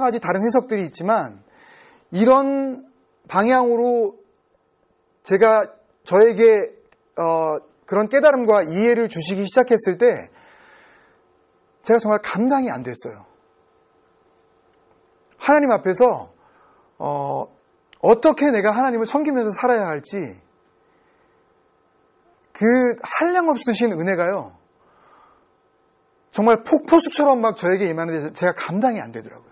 가지 다른 해석들이 있지만 이런 방향으로 제가 저에게 그런 깨달음과 이해를 주시기 시작했을 때 제가 정말 감당이 안 됐어요. 하나님 앞에서 어떻게 내가 하나님을 섬기면서 살아야 할지 그 한량없으신 은혜가요. 정말 폭포수처럼 막 저에게 임하는데 제가 감당이 안 되더라고요.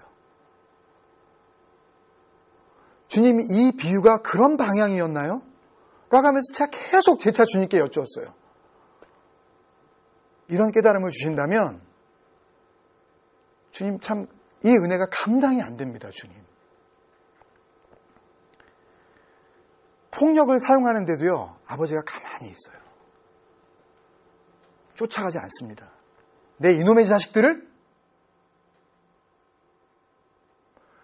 주님, 이 비유가 그런 방향이었나요? 라고 하면서 제가 계속 재차 주님께 여쭈었어요. 이런 깨달음을 주신다면 주님 참 이 은혜가 감당이 안 됩니다. 주님. 폭력을 사용하는데도요. 아버지가 가만히 있어요. 쫓아가지 않습니다. 내 이놈의 자식들을?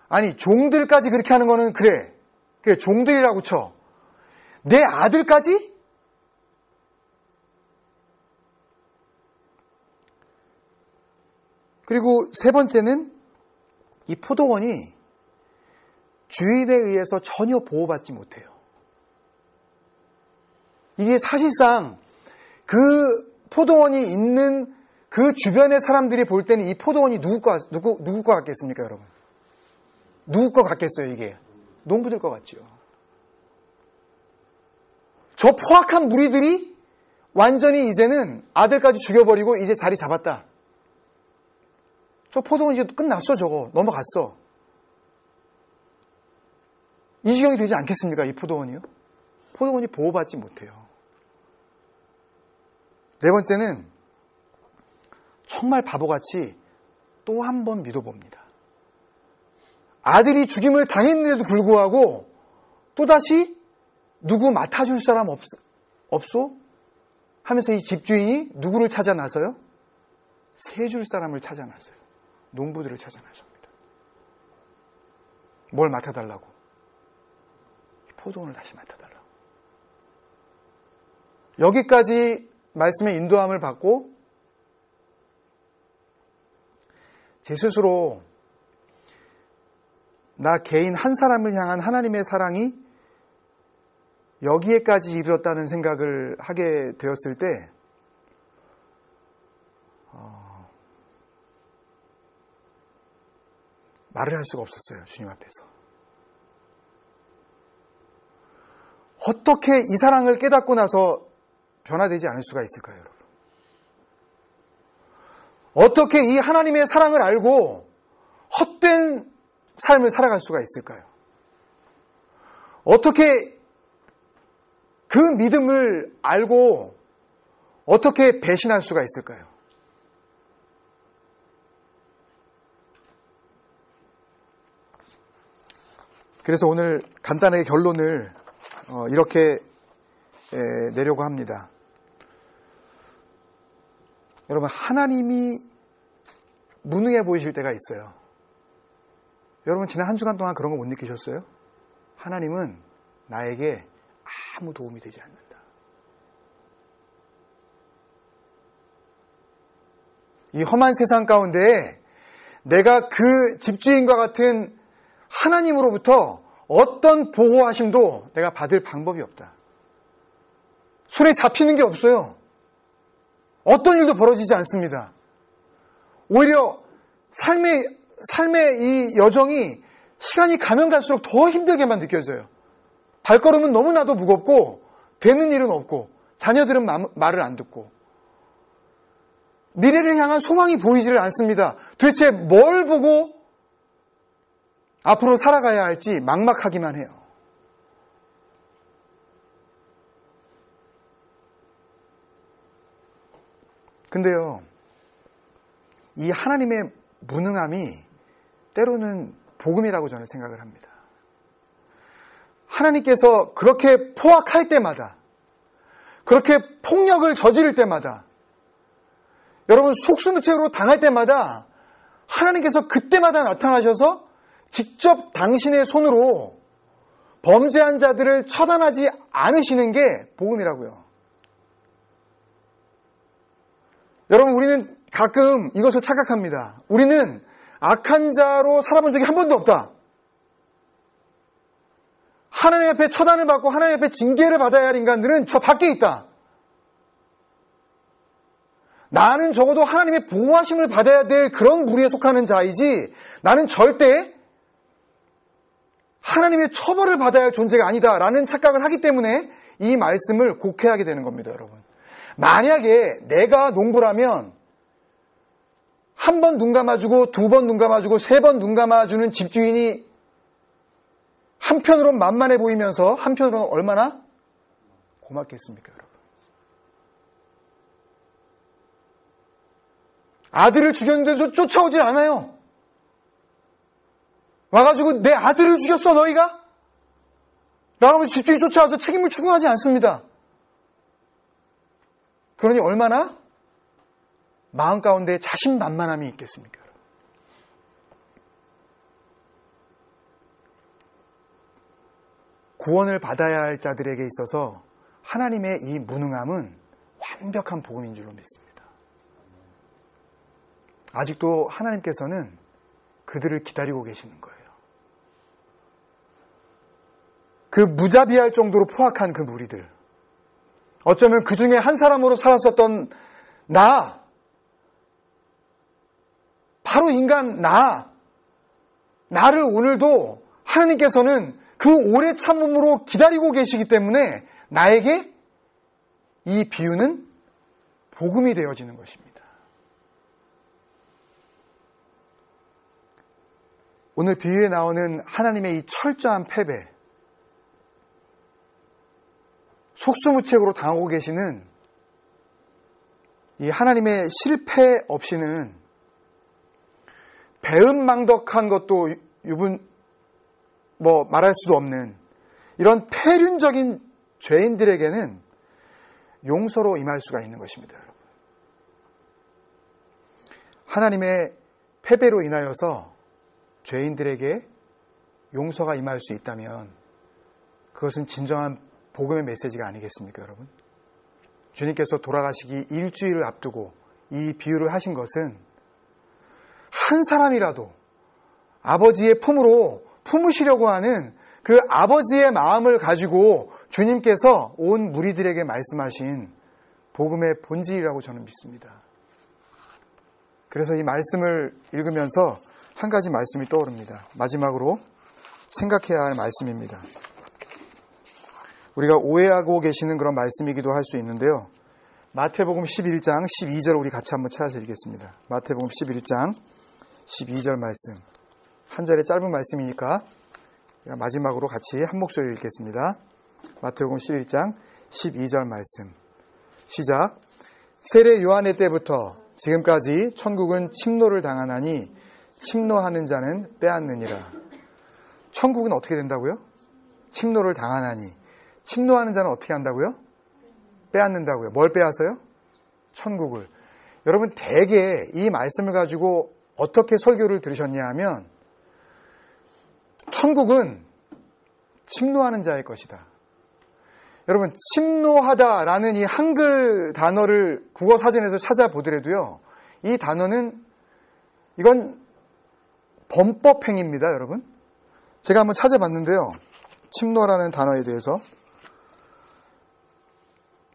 아니 종들까지 그렇게 하는 거는 그래 종들이라고 쳐. 내 아들까지? 그리고 세 번째는 이 포도원이 주인에 의해서 전혀 보호받지 못해요. 이게 사실상 그 포도원이 있는 그 주변의 사람들이 볼 때는 이 포도원이 누구 거 같겠습니까, 여러분? 누구 거 같겠어요, 이게? 농부들 거 같죠. 저 포악한 무리들이 완전히 이제는 아들까지 죽여버리고 이제 자리 잡았다. 저 포도원 이제 끝났어, 저거. 넘어갔어. 이 지경이 되지 않겠습니까, 이 포도원이요? 포도원이 보호받지 못해요. 네 번째는 정말 바보같이 또 한 번 믿어봅니다. 아들이 죽임을 당했는데도 불구하고 또다시 누구 맡아줄 사람 없소? 하면서 이 집주인이 누구를 찾아 나서요? 세 줄 사람을 찾아 나서요. 농부들을 찾아 나섭니다. 뭘 맡아달라고? 포도원을 다시 맡아달라고. 여기까지 말씀의 인도함을 받고 제 스스로 나 개인 한 사람을 향한 하나님의 사랑이 여기에까지 이르렀다는 생각을 하게 되었을 때 말을 할 수가 없었어요. 주님 앞에서. 어떻게 이 사랑을 깨닫고 나서 변화되지 않을 수가 있을까요, 여러분? 어떻게 이 하나님의 사랑을 알고 헛된 삶을 살아갈 수가 있을까요? 어떻게 그 믿음을 알고 어떻게 배신할 수가 있을까요? 그래서 오늘 간단하게 결론을 이렇게 내려고 합니다. 여러분, 하나님이 무능해 보이실 때가 있어요. 여러분, 지난 한 주간 동안 그런 거 못 느끼셨어요? 하나님은 나에게 아무 도움이 되지 않는다. 이 험한 세상 가운데 내가 그 집주인과 같은 하나님으로부터 어떤 보호하심도 내가 받을 방법이 없다. 손에 잡히는 게 없어요. 어떤 일도 벌어지지 않습니다. 오히려 삶의 이 여정이 시간이 가면 갈수록 더 힘들게만 느껴져요. 발걸음은 너무나도 무겁고 되는 일은 없고 자녀들은 말을 안 듣고 미래를 향한 소망이 보이지를 않습니다. 도대체 뭘 보고 앞으로 살아가야 할지 막막하기만 해요. 근데요, 이 하나님의 무능함이 때로는 복음이라고 저는 생각을 합니다. 하나님께서 그렇게 포악할 때마다, 그렇게 폭력을 저지를 때마다, 여러분 속수무책으로 당할 때마다 하나님께서 그때마다 나타나셔서 직접 당신의 손으로 범죄한 자들을 처단하지 않으시는 게 복음이라고요. 여러분, 우리는 가끔 이것을 착각합니다. 우리는 악한 자로 살아본 적이 한 번도 없다. 하나님 앞에 처단을 받고 하나님 앞에 징계를 받아야 할 인간들은 저 밖에 있다. 나는 적어도 하나님의 보호하심을 받아야 될 그런 무리에 속하는 자이지 나는 절대 하나님의 처벌을 받아야 할 존재가 아니다라는 착각을 하기 때문에 이 말씀을 곡해하게 되는 겁니다, 여러분. 만약에 내가 농부라면 한 번 눈 감아주고 두 번 눈 감아주고 세 번 눈 감아주는 집주인이 한편으로는 만만해 보이면서 한편으로는 얼마나 고맙겠습니까, 여러분. 아들을 죽였는데도 쫓아오질 않아요. 와가지고 내 아들을 죽였어 너희가? 라고 집주인이 쫓아와서 책임을 추궁하지 않습니다. 그러니 얼마나 마음 가운데 자신만만함이 있겠습니까? 구원을 받아야 할 자들에게 있어서 하나님의 이 무능함은 완벽한 복음인 줄로 믿습니다. 아직도 하나님께서는 그들을 기다리고 계시는 거예요. 그 무자비할 정도로 포악한 그 무리들, 어쩌면 그 중에 한 사람으로 살았었던 나, 바로 인간 나를 오늘도 하나님께서는 그 오래 참음으로 기다리고 계시기 때문에 나에게 이 비유는 복음이 되어지는 것입니다. 오늘 비유에 나오는 하나님의 이 철저한 패배, 속수무책으로 당하고 계시는 이 하나님의 실패 없이는 배은망덕한 것도 말할 수도 없는 이런 폐륜적인 죄인들에게는 용서로 임할 수가 있는 것입니다, 여러분. 하나님의 패배로 인하여서 죄인들에게 용서가 임할 수 있다면 그것은 진정한 복음의 메시지가 아니겠습니까, 여러분? 주님께서 돌아가시기 일주일을 앞두고 이 비유를 하신 것은 한 사람이라도 아버지의 품으로 품으시려고 하는 그 아버지의 마음을 가지고 주님께서 온 무리들에게 말씀하신 복음의 본질이라고 저는 믿습니다. 그래서 이 말씀을 읽으면서 한 가지 말씀이 떠오릅니다. 마지막으로 생각해야 할 말씀입니다. 우리가 오해하고 계시는 그런 말씀이기도 할 수 있는데요. 마태복음 11장 12절 우리 같이 한번 찾아서 읽겠습니다. 마태복음 11장 12절 말씀. 한 절의 짧은 말씀이니까 마지막으로 같이 한 목소리로 읽겠습니다. 마태복음 11장 12절 말씀. 시작. 세례 요한의 때부터 지금까지 천국은 침노를 당하나니 침노하는 자는 빼앗느니라. 천국은 어떻게 된다고요? 침노를 당하나니. 침노하는 자는 어떻게 한다고요? 빼앗는다고요. 뭘 빼앗아요? 천국을. 여러분 대개 이 말씀을 가지고 어떻게 설교를 들으셨냐 하면 천국은 침노하는 자의 것이다. 여러분 침노하다라는 이 한글 단어를 국어 사전에서 찾아보더라도요. 이 단어는 이건 범법행위입니다, 여러분. 제가 한번 찾아봤는데요. 침노라는 단어에 대해서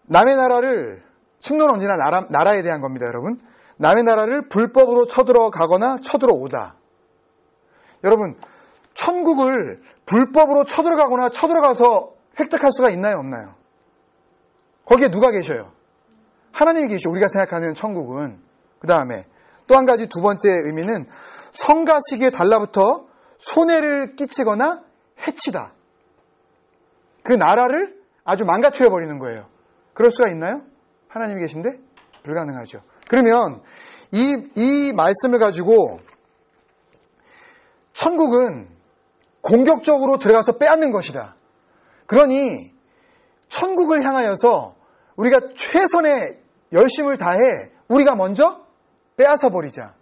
남의 나라를, 침노는 언제나 나라에 대한 겁니다, 여러분. 남의 나라를 불법으로 쳐들어가거나 쳐들어오다. 여러분, 천국을 불법으로 쳐들어가거나 쳐들어가서 획득할 수가 있나요, 없나요? 거기에 누가 계셔요? 하나님이 계시죠. 우리가 생각하는 천국은. 그 다음에 또 한 가지 두 번째 의미는 성가시기에 달라붙어 손해를 끼치거나 해치다. 그 나라를 아주 망가뜨려버리는 거예요. 그럴 수가 있나요? 하나님이 계신데? 불가능하죠. 그러면 이 말씀을 가지고 천국은 공격적으로 들어가서 빼앗는 것이다. 그러니 천국을 향하여서 우리가 최선의 열심을 다해 우리가 먼저 빼앗아 버리자.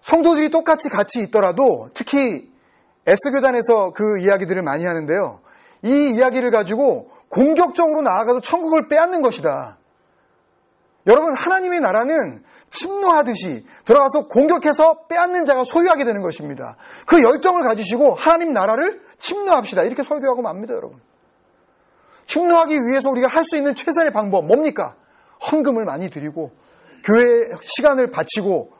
성도들이 똑같이 같이 있더라도 특히 S교단에서 그 이야기들을 많이 하는데요. 이 이야기를 가지고 공격적으로 나아가서 천국을 빼앗는 것이다. 여러분, 하나님의 나라는 침노하듯이 들어가서 공격해서 빼앗는 자가 소유하게 되는 것입니다. 그 열정을 가지시고 하나님 나라를 침노합시다. 이렇게 설교하고 맙니다, 여러분. 침노하기 위해서 우리가 할 수 있는 최선의 방법 뭡니까? 헌금을 많이 드리고 교회에 시간을 바치고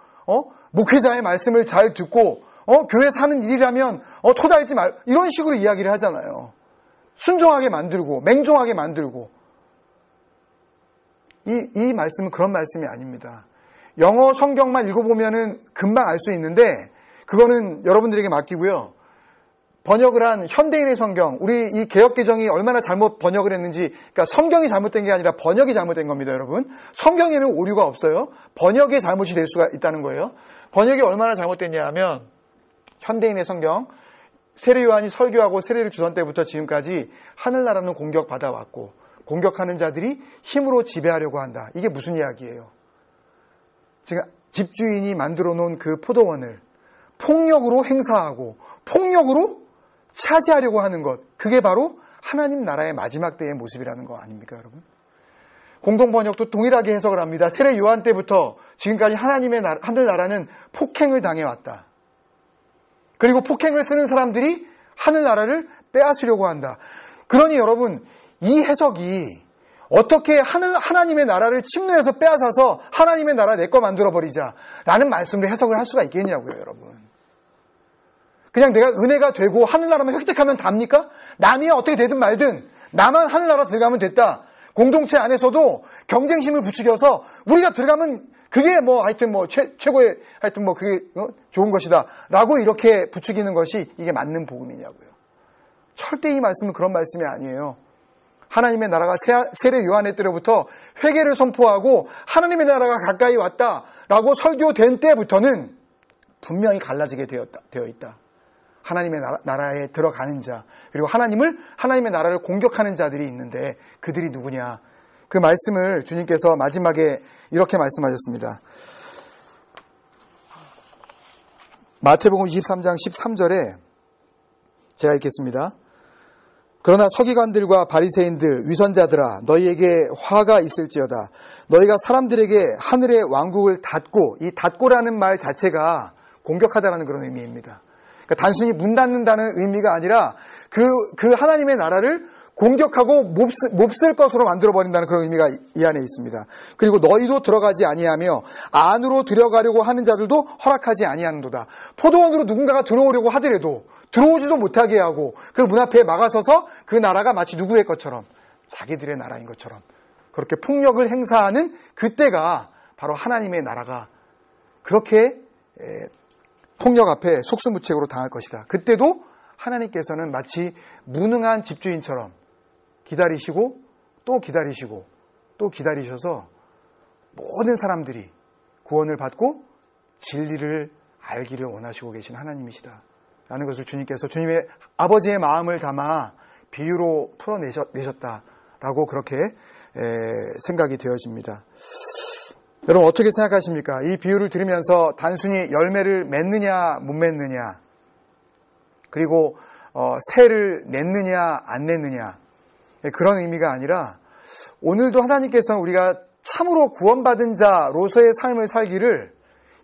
목회자의 말씀을 잘 듣고 교회 사는 일이라면 토달지 말, 이런 식으로 이야기를 하잖아요. 순종하게 만들고 맹종하게 만들고. 이 말씀은 그런 말씀이 아닙니다. 영어 성경만 읽어보면은 금방 알 수 있는데 그거는 여러분들에게 맡기고요. 번역을 한 현대인의 성경, 우리 이 개역개정이 얼마나 잘못 번역을 했는지, 그러니까 성경이 잘못된 게 아니라 번역이 잘못된 겁니다, 여러분. 성경에는 오류가 없어요. 번역에 잘못이 될 수가 있다는 거예요. 번역이 얼마나 잘못됐냐 하면 현대인의 성경, 세례 요한이 설교하고 세례를 주던 때부터 지금까지 하늘나라는 공격받아 왔고 공격하는 자들이 힘으로 지배하려고 한다. 이게 무슨 이야기예요? 지금 집주인이 만들어 놓은 그 포도원을 폭력으로 행사하고 폭력으로 차지하려고 하는 것, 그게 바로 하나님 나라의 마지막 때의 모습이라는 거 아닙니까, 여러분? 공동번역도 동일하게 해석을 합니다. 세례 요한 때부터 지금까지 하나님의 하늘나라는 폭행을 당해왔다. 그리고 폭행을 쓰는 사람들이 하늘나라를 빼앗으려고 한다. 그러니 여러분, 이 해석이 어떻게 하나님의 나라를 침노해서 빼앗아서 하나님의 나라 내 거 만들어버리자 라는 말씀으로 해석을 할 수가 있겠냐고요, 여러분. 그냥 내가 은혜가 되고 하늘나라만 획득하면 답니까? 남이 어떻게 되든 말든 나만 하늘나라 들어가면 됐다. 공동체 안에서도 경쟁심을 부추겨서 우리가 들어가면 그게 하여튼 최고의 하여튼 그게 좋은 것이다 라고 이렇게 부추기는 것이 이게 맞는 복음이냐고요. 절대 이 말씀은 그런 말씀이 아니에요. 하나님의 나라가 세례 요한의 때로부터 회개를 선포하고 하나님의 나라가 가까이 왔다라고 설교된 때부터는 분명히 갈라지게 되어 있다. 하나님의 나라에 들어가는 자, 그리고 하나님의 나라를 공격하는 자들이 있는데 그들이 누구냐? 그 말씀을 주님께서 마지막에 이렇게 말씀하셨습니다. 마태복음 23장 13절에 제가 읽겠습니다. 그러나 서기관들과 바리새인들, 위선자들아, 너희에게 화가 있을지어다. 너희가 사람들에게 하늘의 왕국을 닫고, 이 닫고라는 말 자체가 공격하다라는 그런 의미입니다. 그러니까 단순히 문 닫는다는 의미가 아니라 그 하나님의 나라를 공격하고 몹쓸 것으로 만들어버린다는 그런 의미가 이 안에 있습니다. 그리고 너희도 들어가지 아니하며 안으로 들어가려고 하는 자들도 허락하지 아니하는도다. 포도원으로 누군가가 들어오려고 하더라도 들어오지도 못하게 하고 그 문 앞에 막아서서 그 나라가 마치 누구의 것처럼 자기들의 나라인 것처럼 그렇게 폭력을 행사하는 그때가 바로 하나님의 나라가 그렇게 폭력 앞에 속수무책으로 당할 것이다. 그때도 하나님께서는 마치 무능한 집주인처럼 기다리시고 또 기다리시고 또 기다리셔서 모든 사람들이 구원을 받고 진리를 알기를 원하시고 계신 하나님이시다 라는 것을 주님께서 주님의 아버지의 마음을 담아 비유로 풀어내셨다라고 그렇게 생각이 되어집니다. 여러분 어떻게 생각하십니까? 이 비유를 들으면서 단순히 열매를 맺느냐 못 맺느냐, 그리고 새를 냈느냐 안 냈느냐, 그런 의미가 아니라 오늘도 하나님께서는 우리가 참으로 구원받은 자로서의 삶을 살기를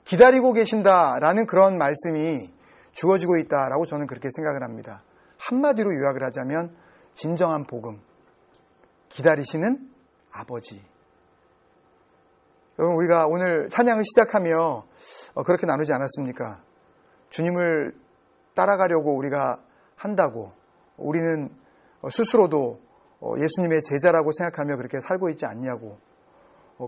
기다리고 계신다라는 그런 말씀이 주어지고 있다라고 저는 그렇게 생각을 합니다. 한마디로 요약을 하자면 진정한 복음, 기다리시는 아버지. 여러분 우리가 오늘 찬양을 시작하며 그렇게 나누지 않았습니까? 주님을 따라가려고 우리가 한다고 우리는 스스로도 예수님의 제자라고 생각하며 그렇게 살고 있지 않냐고,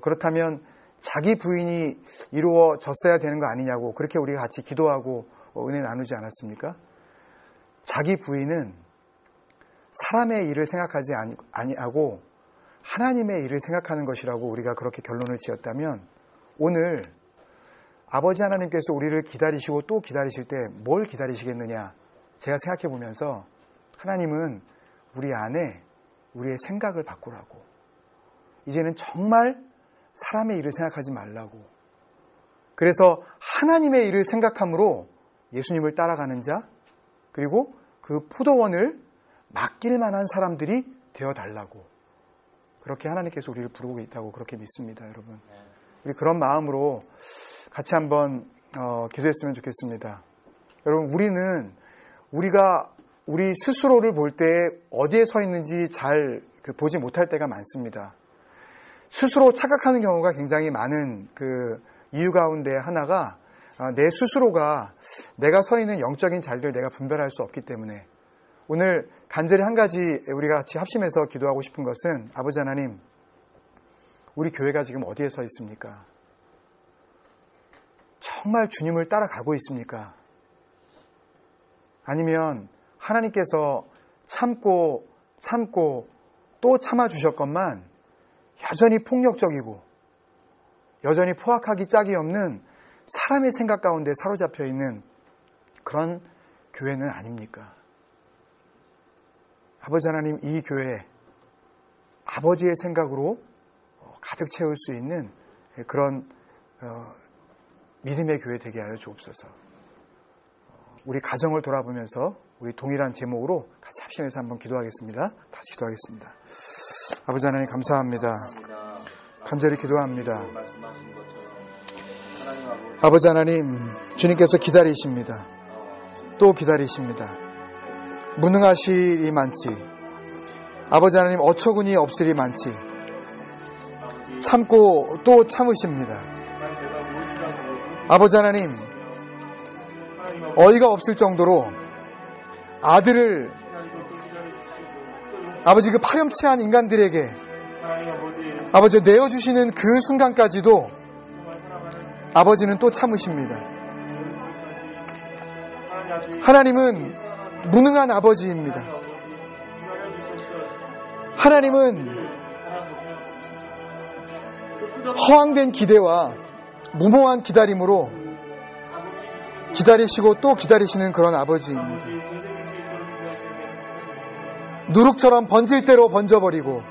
그렇다면 자기 부인이 이루어졌어야 되는 거 아니냐고 그렇게 우리가 같이 기도하고 은혜 나누지 않았습니까? 자기 부인은 사람의 일을 생각하지 아니하고 하나님의 일을 생각하는 것이라고 우리가 그렇게 결론을 지었다면 오늘 아버지 하나님께서 우리를 기다리시고 또 기다리실 때 뭘 기다리시겠느냐 제가 생각해 보면서 하나님은 우리 안에 우리의 생각을 바꾸라고, 이제는 정말 사람의 일을 생각하지 말라고, 그래서 하나님의 일을 생각함으로 예수님을 따라가는 자, 그리고 그 포도원을 맡길 만한 사람들이 되어달라고, 그렇게 하나님께서 우리를 부르고 있다고 그렇게 믿습니다, 여러분. 우리 그런 마음으로 같이 한번 기도했으면 좋겠습니다. 여러분, 우리가 우리 스스로를 볼 때 어디에 서 있는지 잘 보지 못할 때가 많습니다. 스스로 착각하는 경우가 굉장히 많은 그 이유 가운데 하나가 내 스스로가 내가 서 있는 영적인 자리를 내가 분별할 수 없기 때문에 오늘 간절히 한 가지 우리가 같이 합심해서 기도하고 싶은 것은 아버지 하나님, 우리 교회가 지금 어디에 서 있습니까? 정말 주님을 따라가고 있습니까? 아니면 하나님께서 참고 또 참아주셨건만 여전히 폭력적이고 여전히 포악하기 짝이 없는 사람의 생각 가운데 사로잡혀 있는 그런 교회는 아닙니까? 아버지 하나님, 이 교회 아버지의 생각으로 가득 채울 수 있는 그런 믿음의 교회 되게 하여 주옵소서. 우리 가정을 돌아보면서 우리 동일한 제목으로 같이 합심해서 한번 기도하겠습니다. 다시 기도하겠습니다. 아버지 하나님 감사합니다. 간절히 기도합니다. 아버지 하나님, 주님께서 기다리십니다. 또 기다리십니다. 무능하실 일이 많지, 아버지 하나님 어처구니 없을 일이 많지, 참고 또 참으십니다. 아버지 하나님, 어이가 없을 정도로 아들을 아버지 그 파렴치한 인간들에게 아버지 내어주시는 그 순간까지도 아버지는 또 참으십니다. 하나님은 무능한 아버지입니다. 하나님은 허황된 기대와 무모한 기다림으로 기다리시고 또 기다리시는 그런 아버지입니다. 누룩처럼 번질 대로 번져버리고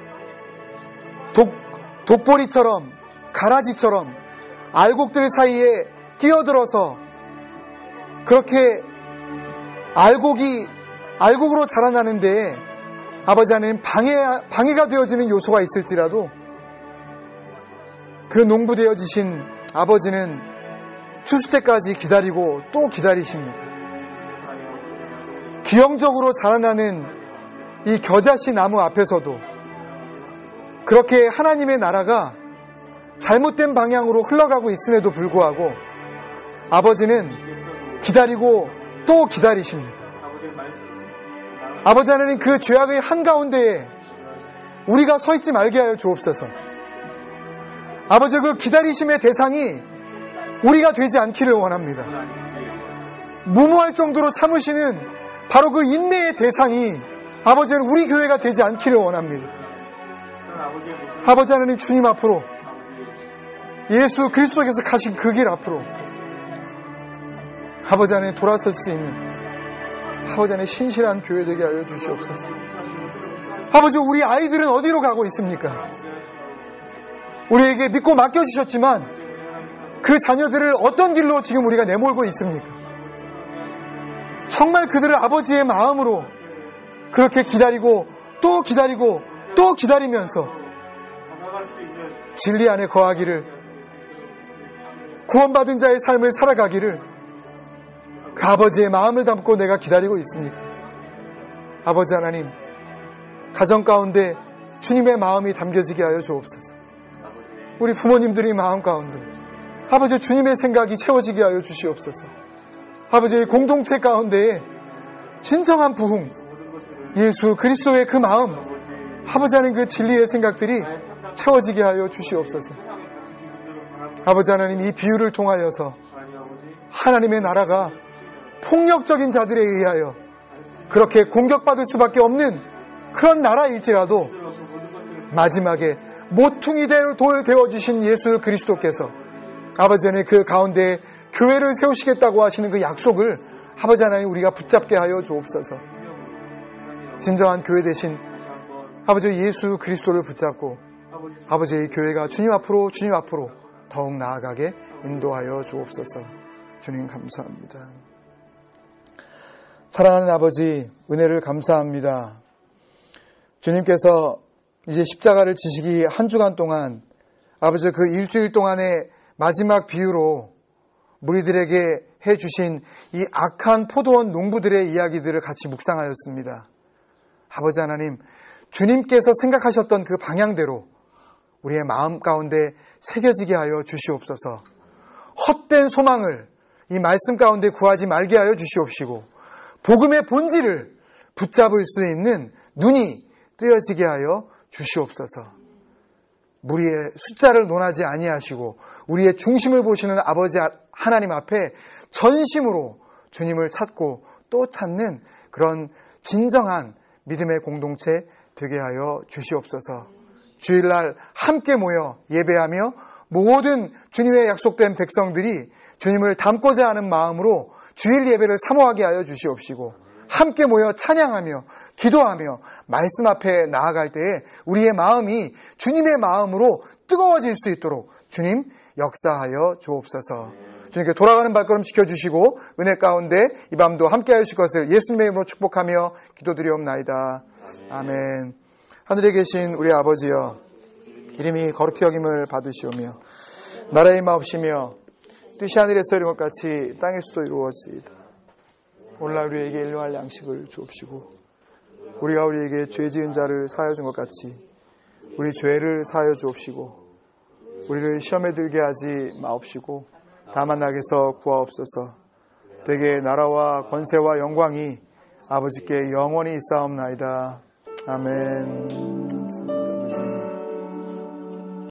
독보리처럼 가라지처럼 알곡들 사이에 끼어들어서 그렇게 알곡으로 자라나는데 아버지 하나님 방해가 되어지는 요소가 있을지라도 그 농부되어지신 아버지는 추수 때까지 기다리고 또 기다리십니다. 기형적으로 자라나는 이 겨자씨 나무 앞에서도 그렇게 하나님의 나라가 잘못된 방향으로 흘러가고 있음에도 불구하고 아버지는 기다리고 또 기다리십니다. 아버지 하나님, 그 죄악의 한가운데에 우리가 서 있지 말게 하여 주옵소서. 아버지, 그 기다리심의 대상이 우리가 되지 않기를 원합니다. 무모할 정도로 참으시는 바로 그 인내의 대상이 아버지는 우리 교회가 되지 않기를 원합니다. 아버지 하나님, 주님 앞으로 예수 그리스도께서 가신 그 길 앞으로 아버지 하나님 돌아설 수 있는 아버지 하나님 신실한 교회 되게 하여 주시옵소서. 아버지, 우리 아이들은 어디로 가고 있습니까? 우리에게 믿고 맡겨주셨지만 그 자녀들을 어떤 길로 지금 우리가 내몰고 있습니까? 정말 그들을 아버지의 마음으로 그렇게 기다리고 또 기다리고 또 기다리면서 진리 안에 거하기를, 구원받은 자의 삶을 살아가기를 그 아버지의 마음을 담고 내가 기다리고 있습니까? 아버지 하나님, 가정 가운데 주님의 마음이 담겨지게 하여 주옵소서. 우리 부모님들의 마음 가운데 아버지 주님의 생각이 채워지게 하여 주시옵소서. 아버지의 공동체 가운데에 진정한 부흥, 예수 그리스도의 그 마음, 아버지 하나님 그 진리의 생각들이 채워지게 하여 주시옵소서. 아버지 하나님, 이 비유를 통하여서 하나님의 나라가 폭력적인 자들에 의하여 그렇게 공격받을 수밖에 없는 그런 나라일지라도 마지막에 모퉁이 돌 되어주신 예수 그리스도께서 아버지 하나님 그 가운데 교회를 세우시겠다고 하시는 그 약속을 아버지 하나님 우리가 붙잡게 하여 주옵소서. 진정한 교회 되신 아버지 예수 그리스도를 붙잡고 아버지의 교회가 주님 앞으로 더욱 나아가게 인도하여 주옵소서. 주님 감사합니다. 사랑하는 아버지, 은혜를 감사합니다. 주님께서 이제 십자가를 지시기 한 주간 동안 아버지 그 일주일 동안의 마지막 비유로 무리들에게 해주신 이 악한 포도원 농부들의 이야기들을 같이 묵상하였습니다. 아버지 하나님, 주님께서 생각하셨던 그 방향대로 우리의 마음 가운데 새겨지게 하여 주시옵소서. 헛된 소망을 이 말씀 가운데 구하지 말게 하여 주시옵시고, 복음의 본질을 붙잡을 수 있는 눈이 뜨여지게 하여 주시옵소서. 우리의 숫자를 논하지 아니하시고 우리의 중심을 보시는 아버지 하나님 앞에 전심으로 주님을 찾고 또 찾는 그런 진정한 믿음의 공동체 되게 하여 주시옵소서. 주일날 함께 모여 예배하며 모든 주님의 약속된 백성들이 주님을 닮고자 하는 마음으로 주일 예배를 사모하게 하여 주시옵시고, 함께 모여 찬양하며 기도하며 말씀 앞에 나아갈 때에 우리의 마음이 주님의 마음으로 뜨거워질 수 있도록 주님 역사하여 주옵소서. 주님께 돌아가는 발걸음 지켜주시고 은혜 가운데 이 밤도 함께 하실 것을 예수님의 이름으로 축복하며 기도드리옵나이다. 아멘. 하늘에 계신 우리 아버지여, 이름이 거룩히 여김을 받으시오며 나라의 마옵시며 뜻이 하늘에서 이룬 것 같이 땅에서도 이루어지이다. 오늘날 우리에게 일용할 양식을 주옵시고, 우리가 우리에게 죄 지은 자를 사하여 준 것 같이 우리 죄를 사하여 주옵시고, 우리를 시험에 들게 하지 마옵시고 다만 악에서 구하옵소서. 대개 나라와 권세와 영광이 아버지께 영원히 있사옵나이다. 아멘.